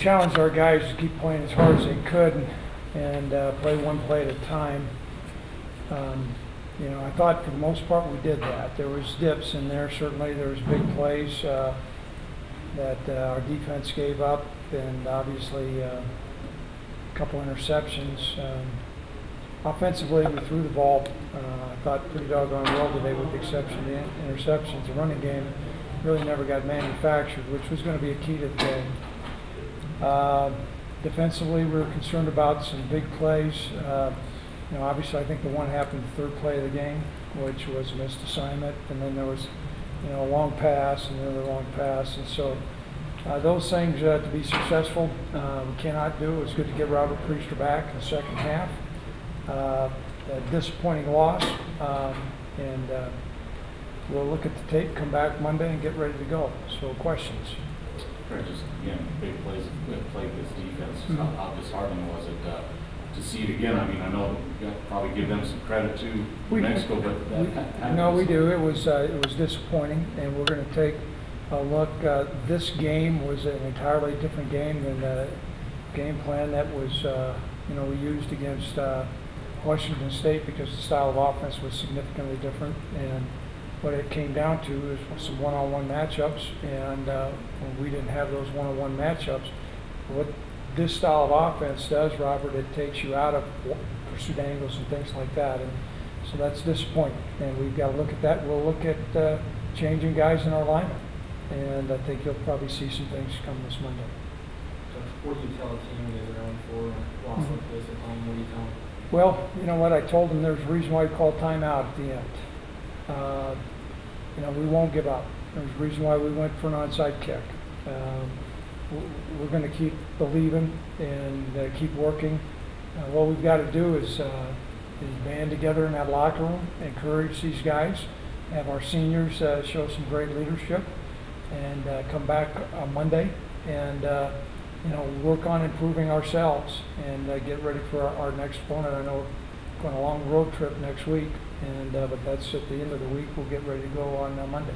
challenged our guys to keep playing as hard as they could and play one play at a time. You know, I thought for the most part we did that. There was dips in there. Certainly there was big plays that our defense gave up, and obviously a couple interceptions. Offensively, we threw the ball, I thought, pretty doggone well today with the exception of the interceptions. The running game really never got manufactured, which was going to be a key to the game. Defensively, we were concerned about some big plays. You know, obviously, I think the one happened the third play of the game, which was a missed assignment, and then there was, you know, a long pass and another long pass, and so those things to be successful, we cannot do. It was good to get Robert Priester back in the second half. A disappointing loss, and we'll look at the tape, come back Monday, and get ready to go. So, questions? Just again, big plays that played this defense. How disheartening was it to see it again? I mean, I know you got to probably give them some credit to Mexico, but no, we do. It was disappointing, and we're going to take a look. This game was an entirely different game than the game plan that was you know, we used against Washington State, because the style of offense was significantly different, and what it came down to is some one-on-one matchups, and we didn't have those one-on-one matchups. What this style of offense does, Robert, it takes you out of pursuit angles and things like that, and so that's disappointing, and we've got to look at that. We'll look at changing guys in our lineup, and I think you'll probably see some things come this Monday. So what do you tell a team that they're on for loss like this at home? What do you tell them? Well, you know what, I told them there's a reason why we called timeout at the end. You know, we won't give up. There's a reason why we went for an onside kick. We're going to keep believing and keep working. What we've got to do is band together in that locker room, encourage these guys, have our seniors show some great leadership, and come back on Monday and you know, work on improving ourselves and get ready for our next opponent. I know we're going on a long road trip next week, and but that's at the end of the week. We'll get ready to go on Monday.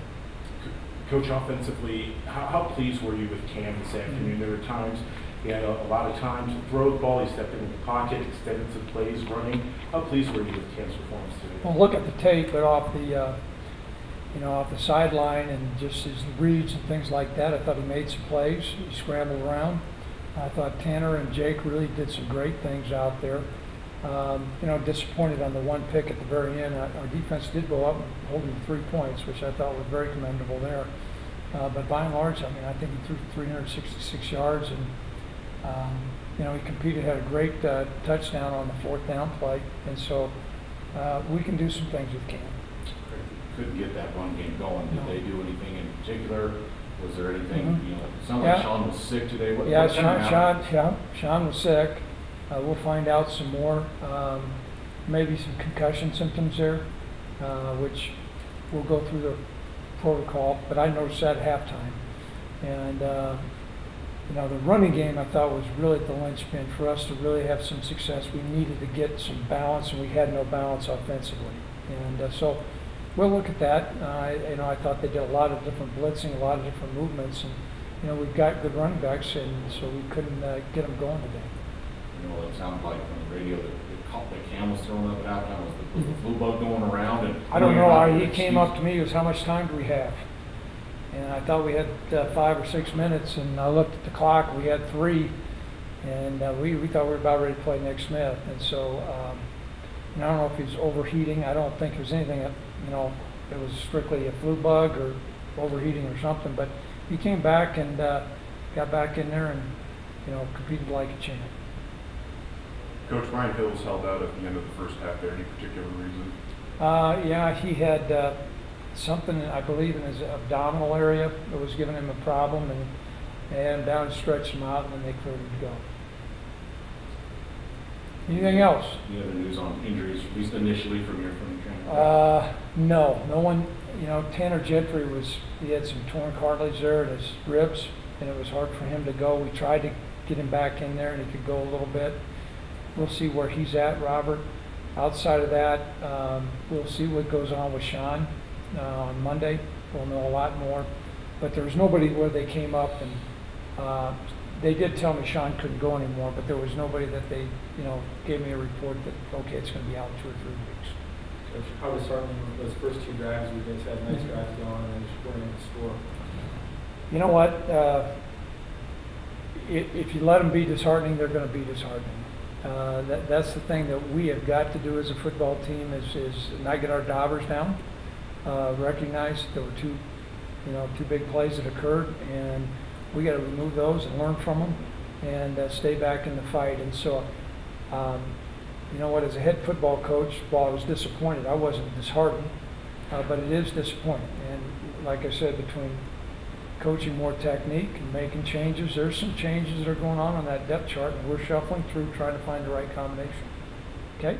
Coach, offensively, how pleased were you with Cam this afternoon? There were times he had a lot of time to throw the ball. He stepped in the pocket, extended some plays, running. How pleased were you with Cam's performance today? Well, look at the tape, but off the you know, off the sideline and just his reads and things like that, I thought he made some plays. He scrambled around. I thought Tanner and Jake really did some great things out there. You know, disappointed on the one pick at the very end. Our defense did go up and hold him 3 points, which I thought was very commendable there. But by and large, I mean, I think he threw 366 yards, and you know, he competed, had a great touchdown on the fourth down play, and so we can do some things with Cam. Couldn't get that run game going. Did they do anything in particular? Was there anything? You know, it sounded like Sean was sick today. Sean was sick. We'll find out some more. Maybe some concussion symptoms there, which we'll go through the protocol. But I noticed that at halftime. And you know, the running game I thought was really the linchpin for us to really have some success. We needed to get some balance, and we had no balance offensively. And so we'll look at that. You know, I thought they did a lot of different blitzing, a lot of different movements, and you know, we've got good running backs, and so we couldn't get them going today. You know, it sounded like from the radio that Cam was throwing up at halftime. Was the flu bug going around? And I don't know. He came up to me. He was, how much time do we have? And I thought we had 5 or 6 minutes, and I looked at the clock. We had 3, and we thought we were about ready to play Nick Smith. And so and I don't know if he was overheating. I don't think there was anything that, you know, it was strictly a flu bug or overheating or something. But he came back and got back in there and, you know, competed like a champ. Coach, Brian Hills held out at the end of the first half there. Any particular reason? Yeah, he had something, I believe, in his abdominal area that was giving him a problem, and they had him down and stretched him out, and then they cleared him to go. Anything else? Any other news on injuries, at least initially from the training? No one. You know, Tanner Gentry he had some torn cartilage there in his ribs, and it was hard for him to go. We tried to get him back in there, and he could go a little bit. We'll see where he's at, Robert. Outside of that, we'll see what goes on with Sean on Monday. We'll know a lot more. But there was nobody where they came up and they did tell me Sean couldn't go anymore, but there was nobody that they, gave me a report that, okay, it's going to be out 2 or 3 weeks. Coach, how disheartening those first 2 drives, we just had nice drives going and just weren't able to score. You know what? If you let them be disheartening, they're going to be disheartening. That's the thing that we have got to do as a football team is not get our daubers down. Recognize there were 2 big plays that occurred, and we got to remove those and learn from them and stay back in the fight. And so, you know what, as a head football coach, while I was disappointed, I wasn't disheartened, but it is disappointing. And like I said, between coaching more technique and making changes, there's some changes that are going on that depth chart, and we're shuffling through trying to find the right combination. Okay?